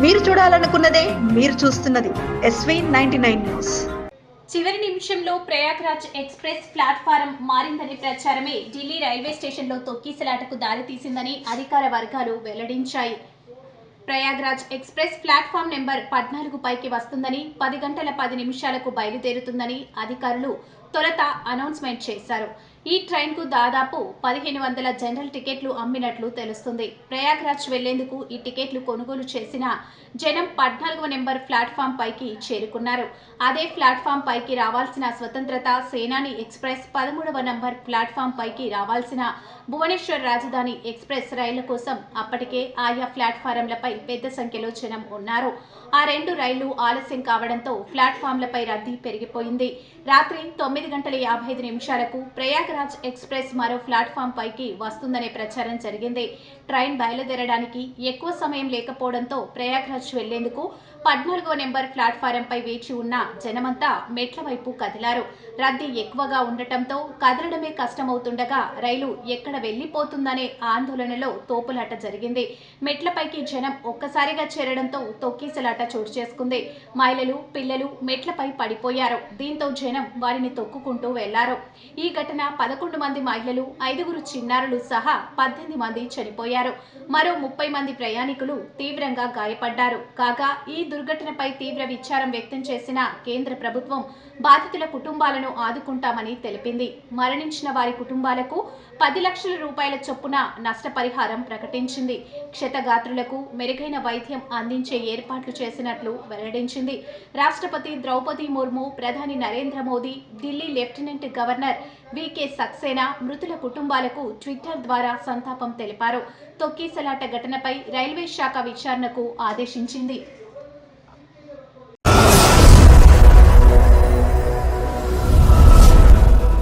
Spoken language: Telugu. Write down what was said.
మీరు చూడాలనుకున్నదే మీరు చూస్తున్నది SV99 న్యూస్. చివరి నిమిషంలో ప్రయాగ్రాజ్ ఎక్స్ప్రెస్ ప్లాట్ఫారం మారిందనే ప్రచారమే ఢిల్లీ రైల్వే స్టేషన్లో తొక్కిసలాటకు దారితీసిందని అధికార వర్గాలు వెల్లడించాయి. ప్రయాగ్రాజ్ ఎక్స్ప్రెస్ ప్లాట్ఫామ్ నెంబర్ 14 పైకి వస్తుందని 10 గంటల 10 నిమిషాలకు బయలుదేరుతుందని అధికారులు తొలుత అనౌన్స్మెంట్ చేశారు. ఈ ట్రైన్కు దాదాపు 1500 జనరల్ టికెట్లు అమ్మినట్లు తెలుస్తుంది. ప్రయాగ్రాజ్ వెళ్లేందుకు ఈ టికెట్లు కొనుగోలు చేసిన జనం 14వ నెంబర్ ప్లాట్ఫామ్ పైకి చేరుకున్నారు. అదే ప్లాట్ఫామ్ పైకి రావాల్సిన స్వతంత్రత సేనాని ఎక్స్ప్రెస్ 13వ నంబర్ ప్లాట్ఫామ్ పైకి రావాల్సిన భువనేశ్వర్ రాజధాని ఎక్స్ప్రెస్ రైళ్ల కోసం అప్పటికే ఆయా ప్లాట్ఫారంలపై పెద్ద సంఖ్యలో జనం ఉన్నారు. ఆ రెండు రైళ్లు ఆలస్యం కావడంతో ప్లాట్ఫామ్లపై రద్దీ పెరిగిపోయింది. రాత్రి 9 గంటల 55 నిమిషాలకు ప్రయాగ్రాజ్ ఎక్స్ప్రెస్ మరో ప్లాట్ఫామ్ పైకి వస్తుందనే ప్రచారం జరిగింది. ట్రైన్ బయలుదేరడానికి ఎక్కువ సమయం లేకపోవడంతో ప్రయాగ్రాజ్ వెళ్లేందుకు 14వ నెంబర్ ప్లాట్ఫారంపై వేచి ఉన్న జనమంతా మెట్ల వైపు కదిలారు. రద్దీ ఎక్కువగా ఉండటంతో కదలడమే కష్టమవుతుండగా రైలు ఎక్కడ వెళ్లిపోతుందనే ఆందోళనలో తోపులాట జరిగింది. మెట్లపైకి జనం ఒక్కసారిగా చేరడంతో తొక్కిసలాట చోటు చేసుకుంది. మహిళలు, పిల్లలు మెట్లపై పడిపోయారు. దీంతో జనం వారిని తొక్కుకుంటూ వెళ్లారు. ఈ ఘటన 11 మంది మహిళలు, 5గురు చిన్నారులు సహా 18 మంది చనిపోయారు. మరో 30 మంది ప్రయాణికులు తీవ్రంగా గాయపడ్డారు. కాగా ఈ దుర్ఘటనపై తీవ్ర విచారం వ్యక్తం చేసిన కేంద్ర ప్రభుత్వం బాధితుల కుటుంబాలను ఆదుకుంటామని తెలిపింది. మరణించిన వారి కుటుంబాలకు 10 లక్షల రూపాయల చొప్పున నష్టపరిహారం ప్రకటించింది. క్షతగాత్రులకు మెరుగైన వైద్యం అందించే ఏర్పాట్లు చేసినట్లు వెల్లడించింది. రాష్ట్రపతి ద్రౌపది ముర్ము, ప్రధాని Narendra Modi, Delhi lieutenant governor VK Saxena మృతుల కుటుంబాలకు ట్విట్టర్ ద్వారా సంతాపం తెలిపారు. తొక్కిసలాట ఘటనపై రైల్వే శాఖ విచారణకు ఆదేశించింది.